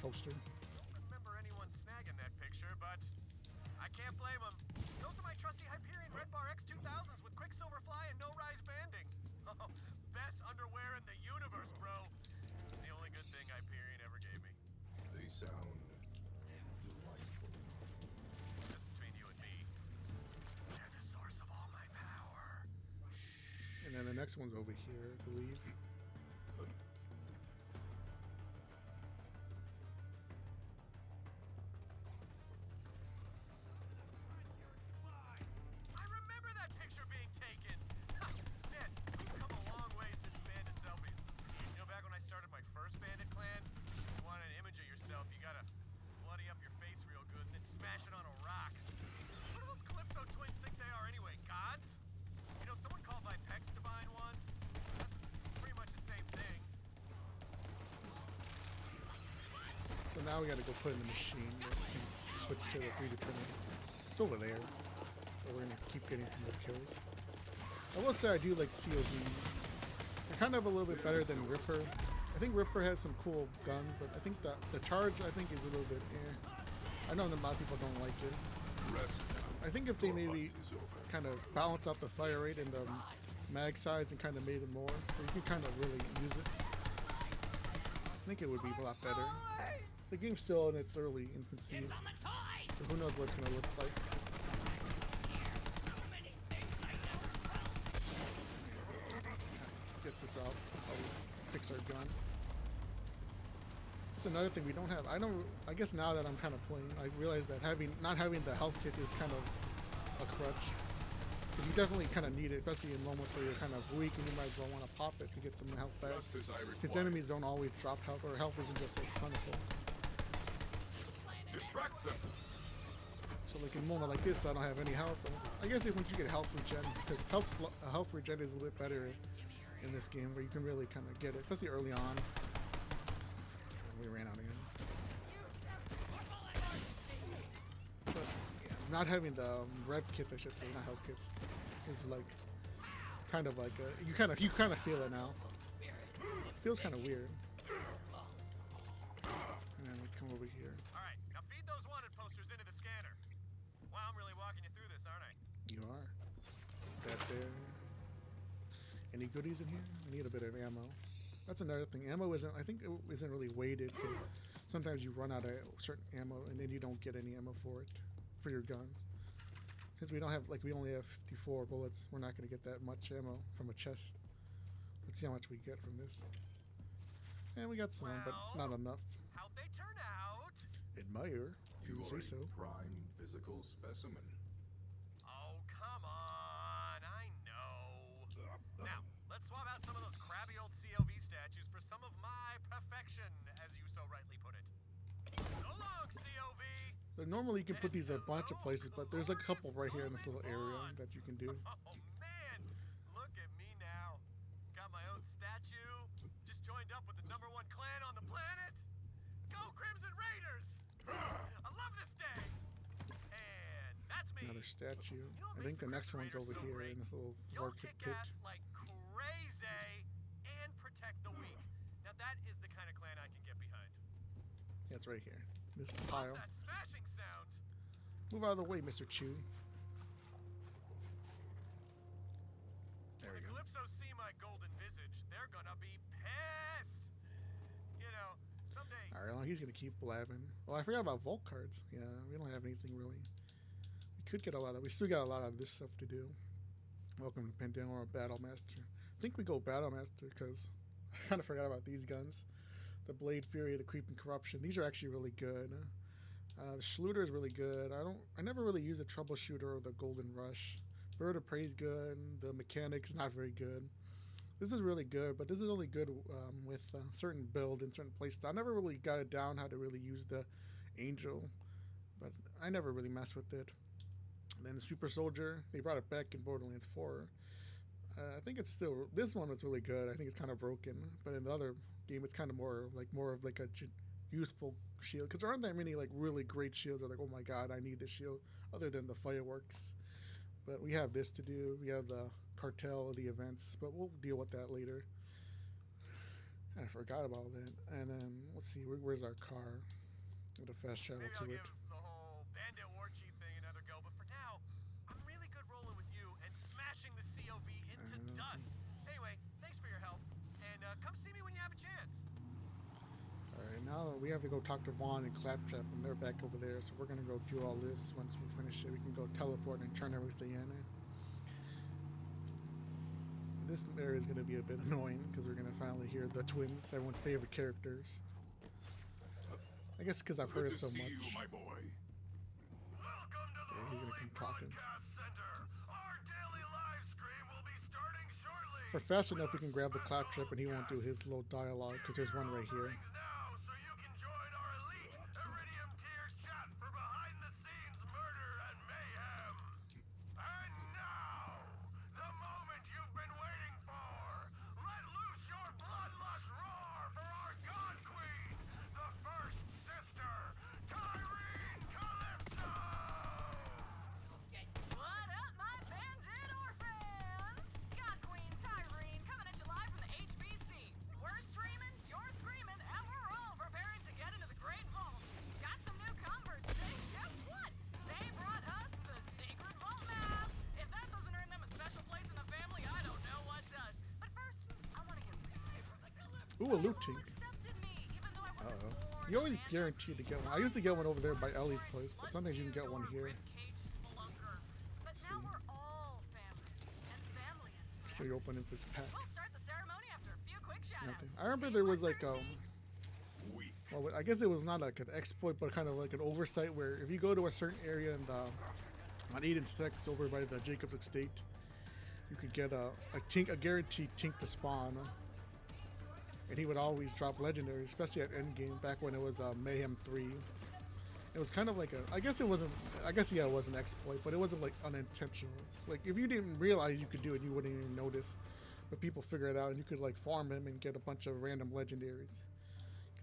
poster. Don't remember anyone snagging that picture, but I can't blame them. Those are my trusty Hyperion Red Bar X2000s with Quicksilver Fly and no-rise banding. Oh, best underwear in the universe, bro. The only good thing Hyperion ever gave me. They sound delightful. Just between you and me, they're the source of all my power. And then the next one's over here, I believe. I remember that picture being taken. Man, who now we gotta go put it in the machine. And switch to the 3D printer. It's over there. So we're gonna keep getting some more kills. I will say I do like COV. They're kind of a little bit better than Ripper. I think Ripper has some cool guns, but I think the charge I think is a little bit I know that a lot of people don't like it. Rest now. I think if they Your maybe hunt is over. kind of balance out the fire rate and the mag size and kind of made it more, so you can kind of really use it. I think it would be a lot better. The game's still in its early infancy, so who knows what it's gonna look like. Get this out. I'll fix our gun. That's another thing we don't have. I guess now that I'm kind of playing, I realize that not having the health kit is kind of a crutch. Because you definitely kind of need it, especially in moments where you're kind of weak and you might as well want to pop it to get some health back. Just as I Since required. enemies don't always drop health, or health isn't just as plentiful. Distract them. So like in a moment like this, I don't have any health. I guess once you get health regen, because health regen is a little bit better in this game, where you can really kind of get it, especially early on. We ran out again. But yeah, not having the red kits, I should say, not health kits, is like kind of like you kind of feel it now. Feels kind of weird. And then we come over here. All right, now feed those wanted posters into the scanner. Wow, I'm really walking you through this, aren't I? You are. That there. Any goodies in here? I need a bit of ammo. That's another thing. Ammo I think it isn't really weighted, so sometimes you run out of certain ammo and then you don't get any ammo for it, for your guns. Since we don't have, we only have 54 bullets, we're not going to get that much ammo from a chest. Let's see how much we get from this. And we got some, but not enough. How'd they turn out? Admire, if you You say are so. a prime physical specimen. Oh, come on. I know. Now, let's swap out some of those crabby old COV statues for some of my perfection, as you so rightly put it. So long, COV! But normally you can put these a bunch of places, but there's like a couple right here in this little area that you can do. Oh, man! Look at me now. Got my own statue. Just joined up with the #1 clan on the planet. Go Crimson Raiders! I love this day! And that's me. Another statue. You know what I think makes the next Crimson one's Raiders over so here great? in this little You'll market kick pit. ass like crazy and protect the weak. Now that is the kind of clan I can get behind. Yeah, it's right here. This Love pile. that smashing sound. Move out of the way, Mr. Chew. There we When go. the Calypsos see my golden visage, they're gonna be pissed. You know, someday. Alright, well, he's gonna keep blabbing. Well, I forgot about Vault cards. Yeah, we don't have anything really. We could get a lot of. We still got a lot of this stuff to do. Welcome to Pandora Battle Master. I think we go Battle Master because I kind of forgot about these guns. The Blade Fury, the Creeping Corruption. These are actually really good. The Schluter is really good. I never really use the Troubleshooter or the Golden Rush. Bird of Prey's good. The Mechanic's not very good. This is really good, but this is only good with certain build and certain places. I never really got it down how to really use the Angel, but I never really messed with it. And then the Super Soldier, they brought it back in Borderlands 4. I think it's still, this one is really good. I think it's kind of broken, but in the other game, it's kind of more of a useful shield, because there aren't that many really great shields that are like, oh my god, I need this shield, other than the fireworks. But we have this to do. We have the cartel of the events, but we'll deal with that later. I forgot about that. And then let's see, where's our car? With a fast travel Maybe to I'll it. give the whole bandit war chief thing another go, but for now, I'm really good rolling with you and smashing the COV into dust. Anyway, thanks for your help, and come see me when you have a chance. Alright, now we have to go talk to Vaughn and Claptrap, and they're back over there, so we're gonna go do all this. Once we finish it, we can go teleport and turn everything in. This area is gonna be a bit annoying, because we're gonna finally hear the twins, everyone's favorite characters. I guess because I've heard Good it so to see much. you, my boy. Welcome to the Yeah, he's gonna come talking. Broadcast Center. Our daily live stream will be starting shortly. For fast enough, we can grab the Claptrap, and he won't do his little dialogue, because there's one right here. Now, so you can join our elite Iridium tier chat for behind the scenes murder and mayhem. And now, the moment you've been waiting for. Let loose your bloodlust roar for our God Queen, the first sister Ooh, a loot tank. Accepted me, even though I wasn't Uh-oh. born You're always in guaranteed to get one. I used to get one over there by Ellie's place, but sometimes you can get one here. Ribcage spelunker. But now we're all family, and family is Show you opening this pack. We'll start the ceremony after a few quick shout-outs. Nothing. I remember there was like Weak. well, I guess it was not like an exploit, but kind of like an oversight where if you go to a certain area in the on Aiden's text over by the Jacobs estate, you could get a guaranteed tink to spawn, and he would always drop legendary, especially at endgame back when it was Mayhem 3. It was kind of like I guess it was an exploit, but it wasn't like unintentional. Like if you didn't realize you could do it, you wouldn't even notice. But people figure it out, and you could like farm him and get a bunch of random legendaries.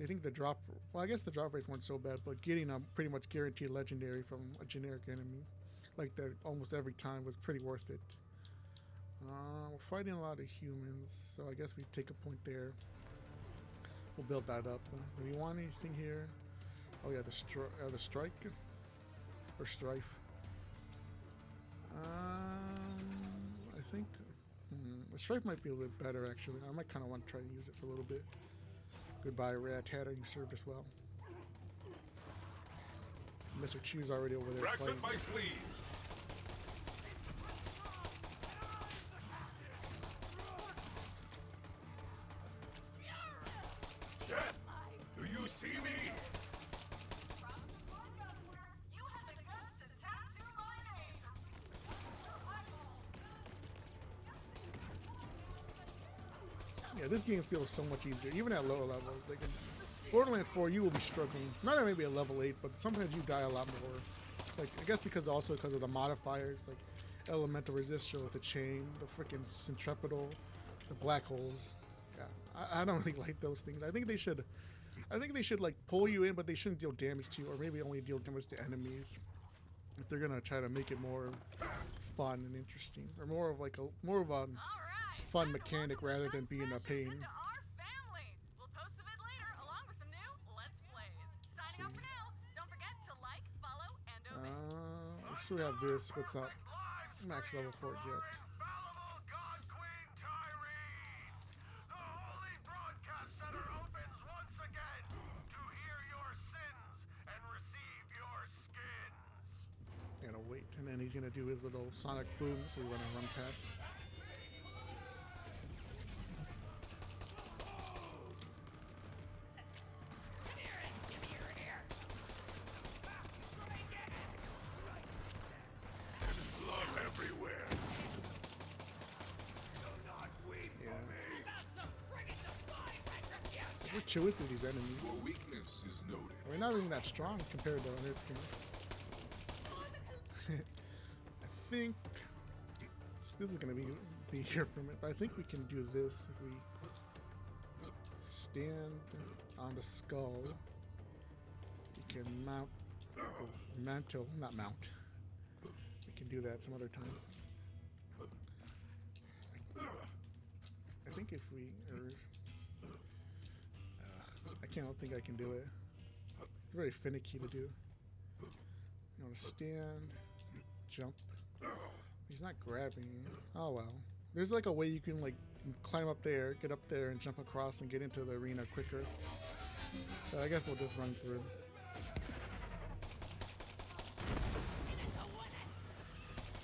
I think I guess the drop rates weren't so bad, but getting a pretty much guaranteed legendary from a generic enemy like that almost every time was pretty worth it. We're fighting a lot of humans, so I guess we take a point there. We'll build that up. Do we want anything here? Oh yeah, the strike or strife. I think the strife might be a little bit better actually. I might kind of want to try to use it for a little bit. Goodbye, Rat Hatter. You served us well. Mr. Chew's already over there Racks fighting. up my sleeve. Death, do you see me? You had the guts to tattoo my name. Yeah, this game feels so much easier, even at lower levels. Like in Borderlands 4, you will be struggling. Not at maybe at level 8, but sometimes you die a lot more. Like I guess because of the modifiers, like elemental resist, the chain, the freaking centripetal, the black holes. Yeah, I don't really like those things. I think they should like pull you in, but they shouldn't deal damage to you, or maybe only deal damage to enemies. If they're gonna try to make it more fun and interesting, or more of a All right. fun mechanic rather than being a pain. Into our family. We'll post the vid later along with some new Let's Plays. Signing off for now. Don't forget to like, follow, and obey. We still have this, but it's not max level for it yet. Infallible God Queen Tyrene! The holy broadcast center opens once again to hear your sins and receive your skins. And wait, and then he's gonna do his little sonic boom, so we're gonna run past. Blood everywhere. We're chewing through these enemies. Your weakness is noted. We're not even that strong compared to other things. I think this is gonna be here from it, but I think we can do this if we stand on the skull. We can mount, not mount. We can do that some other time. I think if we, I don't think I can do it. It's very finicky to do. You want to stand, jump. He's not grabbing. Oh well. There's like a way you can like climb up there, get up there, and jump across and get into the arena quicker. So I guess we'll just run through.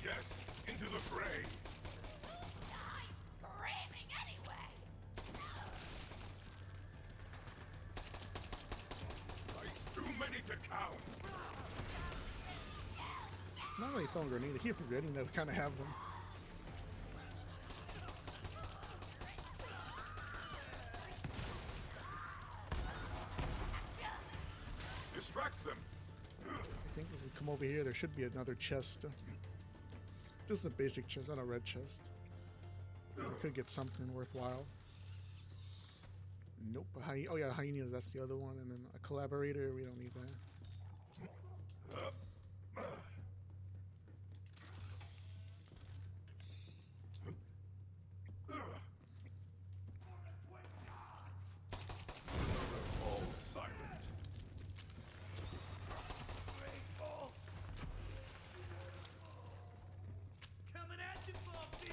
Yes, into the fray. Screaming anyway. It's too many to count. Not really throwing grenade. I keep forgetting that we kind of have them. Distract them. I think if we come over here, there should be another chest. Just a basic chest, not a red chest. We could get something worthwhile. Nope. Oh yeah, hyenas. That's the other one, and then a collaborator. We don't need that. All silent. Coming at you, Mouthpiece!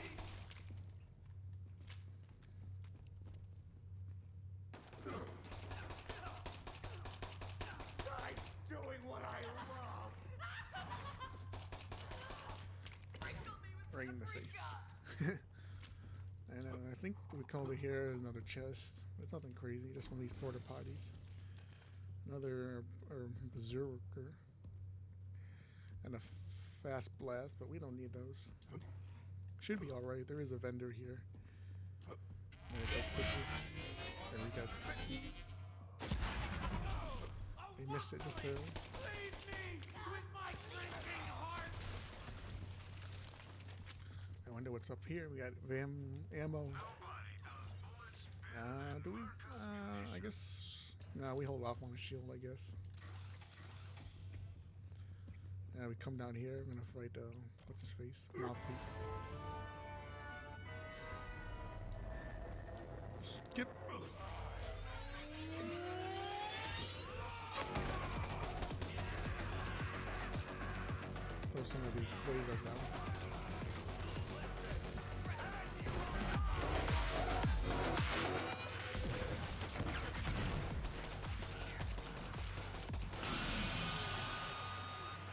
right in the face. And then I think we come over here, another chest. It's nothing crazy, just one of these porta potties. Another berserker. And a fast blast, but we don't need those. Should be alright. There is a vendor here. There we go, quickly. There we go. They missed it just barely. Leave me with my shrinking heart. I wonder what's up here. We got ammo. Do we? I guess. No, we hold off on the shield, I guess. Yeah, we come down here. I'm gonna fight. What's his face? Mouthpiece. Skip. Throw some of these lasers out.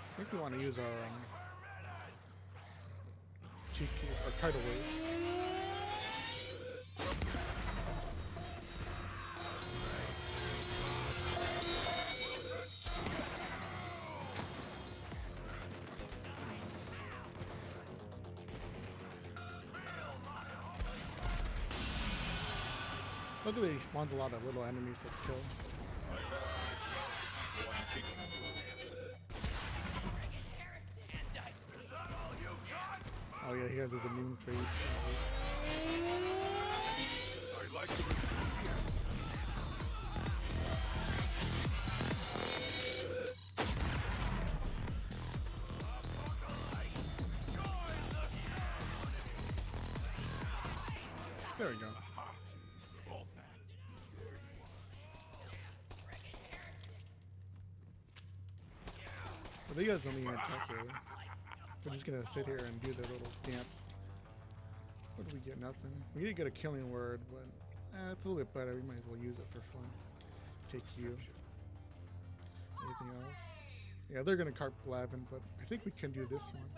I think we want to use our cheat key, our tidal wave. Luckily, he spawns a lot of little enemies to kill. Oh yeah, he has his immune phase. I like the There we go. But they guys don't even attack really. We're just gonna sit here and do the little dance. What do we get? Nothing. We did get a killing word, but it's a little bit better. We might as well use it for fun. Take you. Anything else? Yeah, they're gonna carp blabbing, but I think we can do this one.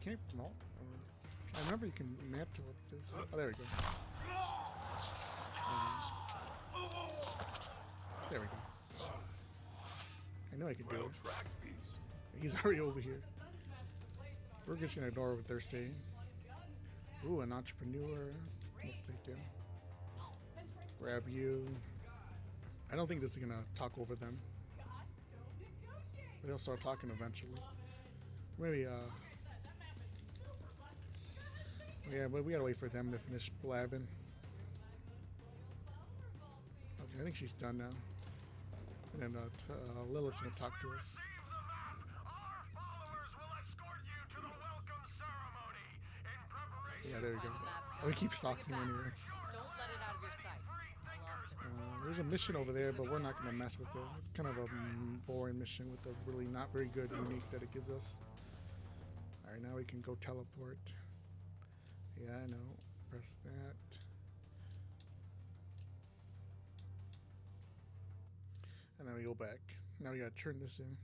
Came from alt. I remember you can map to what this. Oh, there we go. There we go. I know I can do it. He's already over here. We're just gonna ignore what they're saying. Ooh, an entrepreneur. We'll take him. Grab you. I don't think this is gonna talk over them. But they'll start talking eventually. Maybe yeah, but we gotta wait for them to finish blabbing. Okay, I think she's done now. And then Lilith's gonna talk to us. Yeah, there we go. Oh, he keeps talking anyway. Don't let it out of your sight. I lost it. There's a mission over there, but we're not gonna mess with it. It's kind of a boring mission with a really not very good unique that it gives us. Alright, now we can go teleport. Yeah, I know. Press that. And then we go back. Now we gotta turn this in.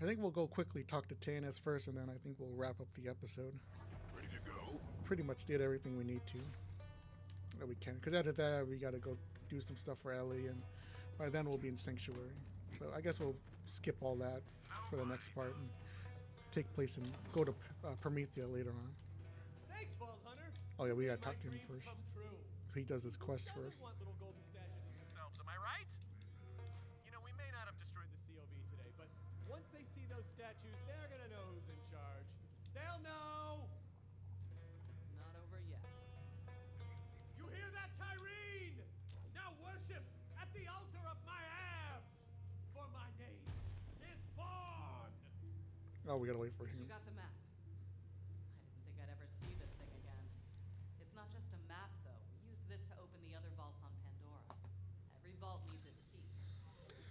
I think we'll go quickly talk to Tannis first, and then I think we'll wrap up the episode. Ready to go? Pretty much did everything we need to. That we can. Because after that, we gotta go do some stuff for Ellie, and by then we'll be in Sanctuary. So I guess we'll skip all that for the next part and take place and go to Promethea later on. Thanks, Vault Hunter. Oh yeah, we gotta talk to him My dreams first. come true. He does his quest Who first. doesn't want little golden statues of themselves, am I right? You know, we may not have destroyed the COV today, but once they see those statues, they're gonna know who's in charge. They'll know! It's not over yet. You hear that, Tyrene? Now worship at the altar of my abs! For my name is born! Oh, we gotta wait for You him. got the map. I didn't think I'd ever see this thing again. It's not just a map, though. We used this to open the other vaults on Pandora. Every vault needs its key. Well, let's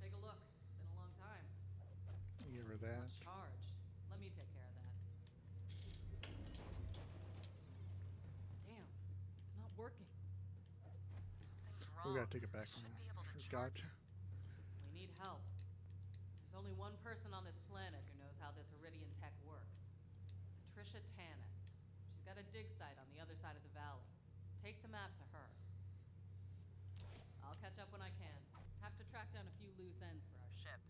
take a look. Been a long time. Give her that. Not charged. Let me take care of that. Damn, it's not working. working. Something's We wrong. gotta take it back from Should him. be able to Forgot. charge. We need help. There's only one person on this planet who knows how this Iridian tech works. Patricia Tanis. She's got a dig site on the other side of the valley. Take the map to her. I'll catch up when I can. Have to track down a few loose ends for our ship.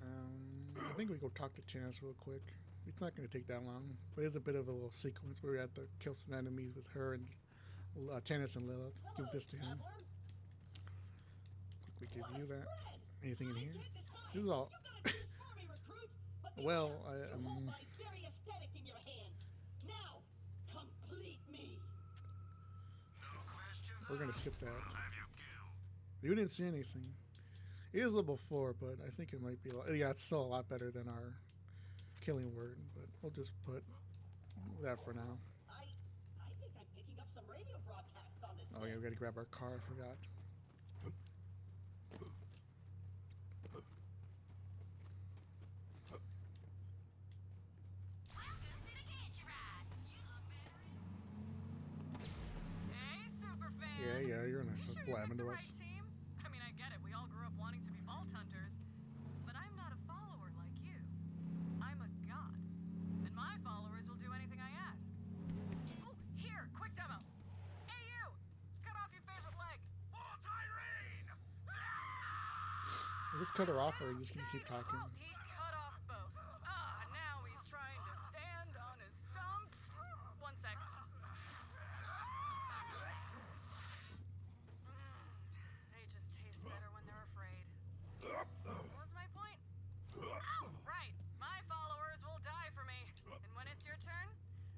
I think we go talk to Chance real quick. It's not going to take that long, but it's a bit of a little sequence where we have to kill some enemies with her and Chance and Lilith. Give this to him. Quickly give you that. Anything in here? This is all. Well, Very aesthetic in your hands. Now, complete me. we're going to skip that. You didn't see anything. It is level 4, but I think it might be. Yeah, it's still a lot better than our killing word, but we'll just put that for now. I think I'm picking up some radio broadcasts on this. Oh yeah, we gotta grab our car. I forgot. Hey, superfan. Yeah, you're nice. You sure Blabbing you to picked us. the right team? I mean, I get it. We all grew up wanting to be vault hunters, but I'm not a follower like you. I'm a god, and my followers will do anything I ask. Oh, here, quick demo. Hey, you! Cut off your favorite leg. For Tyrene! Let's cut her off, or is this gonna keep talking? Oh, he cut off both. Now he's trying to stand on his stumps. 1 sec. They just taste better when they're afraid. What was my point? Oh, right. My followers will die for me. And when it's your turn,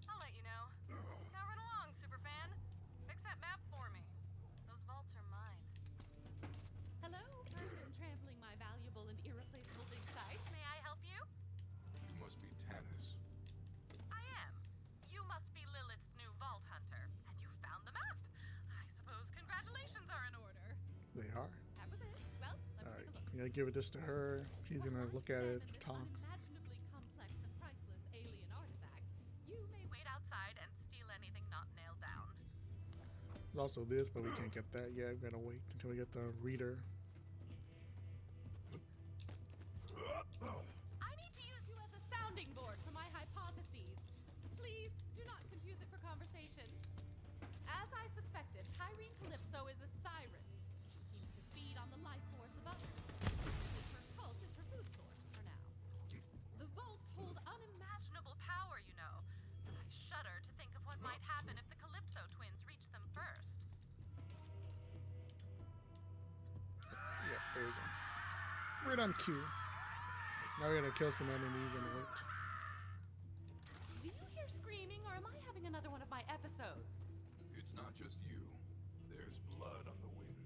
I'll let you know. Now run along, superfan. Fix that map for me. Those vaults are mine. Hello, person trampling my valuable and irreplaceable dig site. May I help you? You must be Tanis. I am. You must be Lilith's new vault hunter. And you found the map. I suppose congratulations are in order. They are. That was it. Well, let All me right, take a look. we gotta give this to her. She's gonna look at it, talk. Unimaginably complex and priceless alien artifact. You may Wait outside and steal anything not nailed down. There's also this, but we can't get that yet. We gotta wait until we get the reader. I need to use you as a sounding board for my hypotheses. Please do not confuse it for conversation. As I suspected, Tyrene Calypso is a siren. She seems to feed on the life force of others. Her cult is her food source for now. The vaults hold Unimaginable power, you know. But I shudder to think of what might happen if the Calypso twins reach them first. Yep, there we go. Right on cue. Now we're gonna kill some enemies and wait. Do you hear screaming, or am I having another one of my episodes? It's not just you. There's blood on the wind.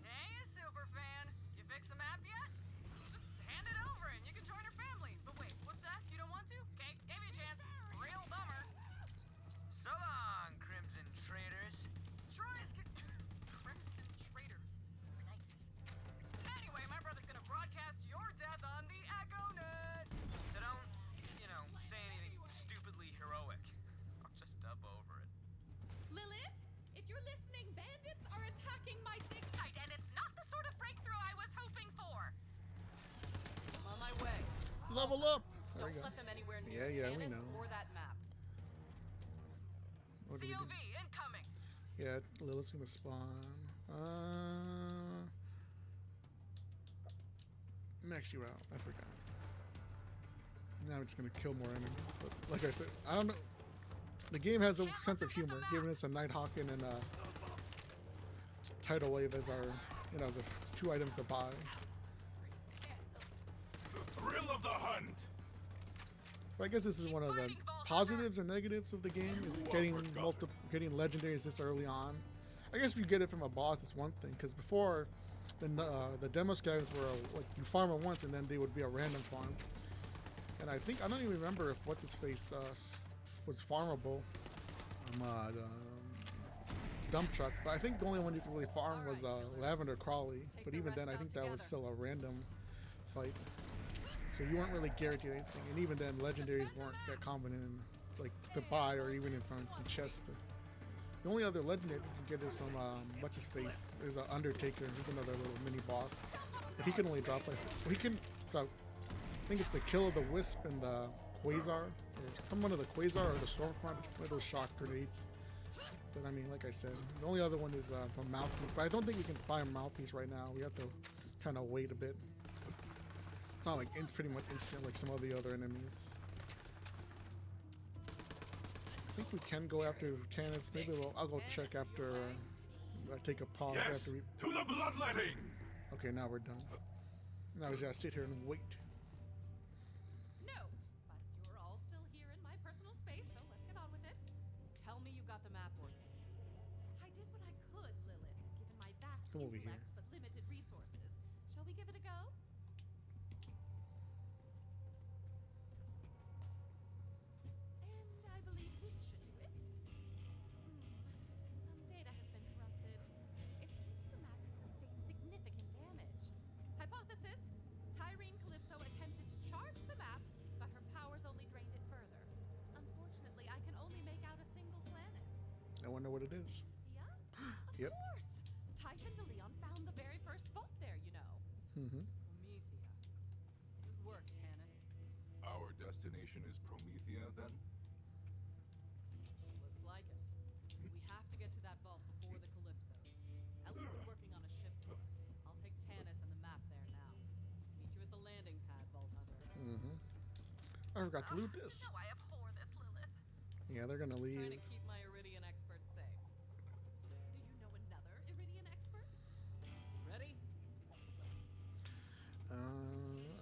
Hey, superfan. You fix a map yet? Just hand it over and you can join her family. But wait, what's that? You don't want to? Okay, gave you a chance. Real bummer. So long, Crimson Traitors. Tries get Crimson Traitors. Nice. Anyway, my brother's gonna broadcast your death on the Echo Net. So don't, say anything stupidly heroic. I'll just dub over it. Lilith, if you're listening, bandits are attacking my dig Right, and it's not the sort of breakthrough I was hoping for. I'm on my way. Level up. There Don't we go. let them anywhere near Yeah, we Tanis know. or that map. What do we do? COV incoming. Yeah, Lilith's gonna spawn. Max you out. I forgot. Now it's gonna kill more enemies. But like I said, I don't know. The game has a sense of humor, giving us a Nighthawken and a Tidal Wave as our, the two items to buy. The thrill of the hunt! But I guess this is one of the positives or negatives of the game, is getting getting legendaries this early on. I guess if you get it from a boss, it's one thing, because before, the demo scavs were like you farm it once and then they would be a random farm. And I don't even remember if what's his face was farmable. Dump truck, but I think the only one you could really farm was Lavender Crawley. But even then, I think that was still a random fight. So you weren't really guaranteed anything, and even then, legendaries weren't that common in like to buy or even in front of the chest. The only other legendary you can get is from what's his face. There's an Undertaker. He's another little mini boss, but he can only drop like he can drop. I think it's the Kill of the Wisp and the Quasar, or some one of the Quasar or the Stormfront, one of those shock grenades. But I mean, like I said, the only other one is from Mouthpiece. But I don't think we can buy a Mouthpiece right now. We have to kind of wait a bit. It's not like pretty much instant like some of the other enemies. I think we can go after Tannis. Maybe I'll go check after I take a pause. Yes, After we... to the bloodletting! Okay, now we're done. Now we just gotta sit here and wait. No, but you're all still here in my personal space, so let's get on with it. Tell me you got the map working. I did what I could, Lilith, given my vast Come over intellect here. but limited resources. Shall we give it a go? And I believe this should do it. Some data has been corrupted. It seems the map has sustained significant damage. Hypothesis: Tyrene Calypso attempted to charge the map, but her powers only drained it further. Unfortunately, I can only make out a single planet. I wonder what it is. Yeah? Of Yep. course! Typhon de Leon found the very first vault there, you know. Mm-hmm. Promethea. Good work, Tannis. Our destination is Promethea, then? Looks like it. We have to get to that vault before the Calypsos. Ellie's been working on a ship for us. I'll take Tannis and the map there now. Meet you at the landing pad, Vault Hunter. Mm-hmm. I forgot to loot this. No, I abhor this, Lilith. Yeah, they're gonna leave. Trying to keep my Iridian expert safe. Do you know another Iridian expert? Ready?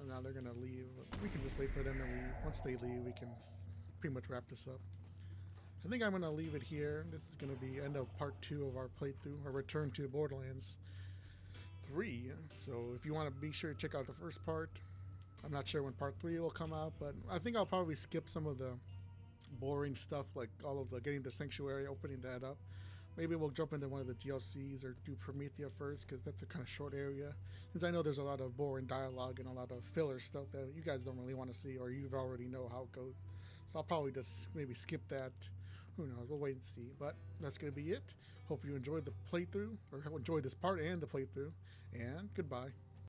Now they're gonna leave. We can just wait for them to leave. Once they leave, we can pretty much wrap this up. I think I'm gonna leave it here. This is gonna be end of part 2 of our playthrough, our return to Borderlands 3. So if you want to be sure to check out the first part. I'm not sure when part 3 will come out, but I think I'll probably skip some of the boring stuff, like all of the getting the sanctuary, opening that up. Maybe we'll jump into one of the DLCs or do Promethea first, because that's a kind of short area. Since I know there's a lot of boring dialogue and a lot of filler stuff that you guys don't really want to see, or you already know how it goes. So I'll probably just maybe skip that. Who knows? We'll wait and see. But that's going to be it. Hope you enjoyed the playthrough, or enjoyed this part and the playthrough. And goodbye.